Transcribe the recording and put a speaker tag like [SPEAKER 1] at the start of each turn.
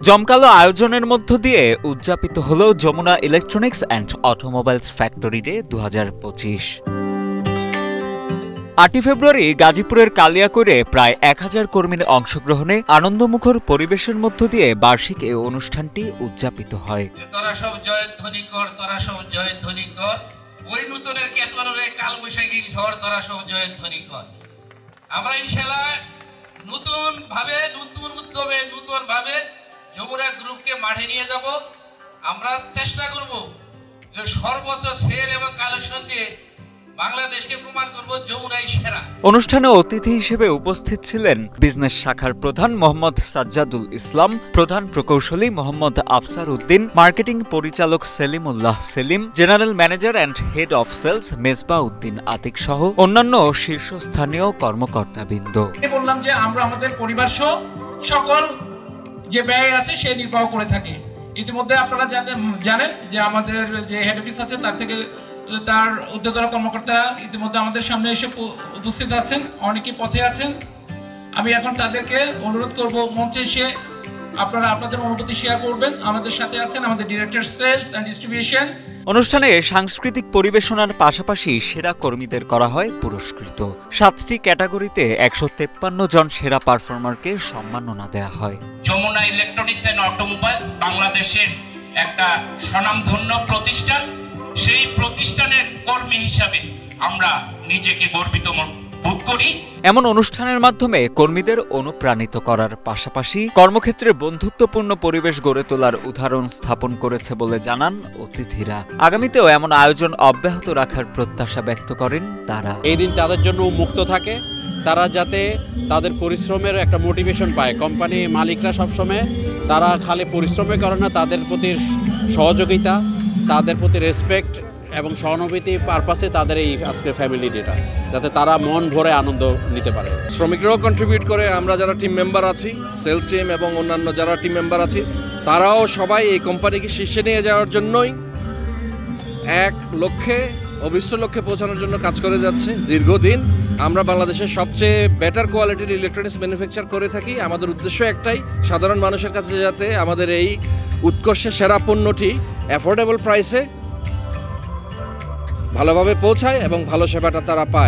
[SPEAKER 1] জমকালো আয়োজনের মধ্য দিয়ে উদযাপিত হল Jamuna electronics and automobiles factory day 2025। 8 ফেব্রুয়ারি গাজীপুরের কালিয়াকৈরে প্রায় 1000 কর্মীর অংশগ্রহণে আনন্দমুখর পরিবেশের মধ্য দিয়ে বার্ষিক এই অনুষ্ঠানটি উদযাপিত হয়।
[SPEAKER 2] তোরা সব জয়ধ্বনি কর, তোরা সব জয়ধ্বনি কর, ওই নতুনের কেতনের কালবৈশাখীর ঝড়, তোরা সব জয়ধ্বনি কর। আমরা ইনশাআল্লাহ নতুন উদ্যমে নতুন ভাবে যমুনা গ্রুপকে মাঠে নিয়ে যাব। আমরা চেষ্টা করব যে সর্বোচ্চ সেল এবং কালেকশন দিয়ে বাংলাদেশকে প্রমাণ করব যমুনাই সেরা।
[SPEAKER 1] অনুষ্ঠানে অতিথি হিসেবে উপস্থিত ছিলেন বিজনেস শাখার প্রধান মোহাম্মদ সাজ্জাদুল ইসলাম, প্রধান প্রকৌশলী মোহাম্মদ আফসার উদ্দিন, মার্কেটিং পরিচালক Selimullah Selim, general manager and head of sales Mezba Uddin Atik সহ অন্যান্য শীর্ষস্থানীয় কর্মকর্তাবৃন্দ।
[SPEAKER 3] বললাম যে আমরা আমাদের পরিবার সহ সকল যে ব্যয় আছে সে নির্বাহ করে থাকি। ইতিমধ্যে আপনারা জানেন যে আমাদের যে হেড অফিস আছে তার থেকে তার ঊর্ধ্বতন কর্মকর্তা ইতিমধ্যে আমাদের সামনে এসে উপস্থিত আছেন, অনেকেই পথে আছেন। আমি এখন তাদেরকে অনুরোধ করব মঞ্চে এসে আপনারা আপনাদের অনুভূতি শেয়ার করবেন। আমাদের সাথে আছেন আমাদের ডিরেক্টর সেলস অ্যান্ড ডিস্ট্রিবিউশন।
[SPEAKER 1] অনুষ্ঠানে সাংস্কৃতিক পরিবেশনার পাশাপাশি সেরা কর্মীদের করা হয় পুরস্কৃত। 7টি ক্যাটাগরিতে 153 জন সেরা পারফর্মারকে সম্মাননা দেওয়া হয়।
[SPEAKER 2] যমুনা ইলেকট্রনিক্স অ্যান্ড অটোমোবাইলস বাংলাদেশের একটা স্বনামধন্য প্রতিষ্ঠান। সেই প্রতিষ্ঠানের কর্মী হিসাবে আমরা নিজেকে গর্বিত বোধ করি।
[SPEAKER 1] এমন অনুষ্ঠানের মাধ্যমে কর্মীদের অনুপ্রাণিত করার পাশাপাশি কর্মক্ষেত্রে বন্ধুত্বপূর্ণ পরিবেশ গড়ে তোলার উদাহরণ স্থাপন করেছে বলে জানান অতিথিরা। আগামীতেও এমন আয়োজন অব্যাহত রাখার প্রত্যাশা ব্যক্ত করেন তারা।
[SPEAKER 4] এই দিন তাদের জন্য মুক্ত থাকে, তারা যাতে তাদের পরিশ্রমের একটা মোটিভেশন পায়। কোম্পানি মালিকরা সবসময় তারা খালি পরিশ্রমে করে না, তাদের প্রতি সহযোগিতা, তাদের প্রতি রেসপেক্ট এবং সহানুভূতি পারপাসে তাদের এই আজকের ফ্যামিলি ডেটা, যাতে তারা মন ভরে আনন্দ নিতে পারে।
[SPEAKER 5] শ্রমিকরাও কন্ট্রিবিউট করে, আমরা যারা টিম মেম্বার আছি, সেলস টিম এবং অন্যান্য যারা টিম মেম্বার আছি, তারাও সবাই এই কোম্পানিকে শীর্ষে নিয়ে যাওয়ার জন্যই এক লক্ষ্যে অভিষ্ট লক্ষ্যে পৌঁছানোর জন্য কাজ করে যাচ্ছে দীর্ঘদিন। আমরা বাংলাদেশের সবচেয়ে বেটার কোয়ালিটির ইলেকট্রনিক্স ম্যানুফ্যাকচার করে থাকি। আমাদের উদ্দেশ্য একটাই, সাধারণ মানুষের কাছে যাতে আমাদের এই উৎকর্ষের সেরা পণ্যটি অ্যাফোর্ডেবল প্রাইসে ভালোভাবে পৌঁছায় এবং ভালো সেবাটা তারা পায়।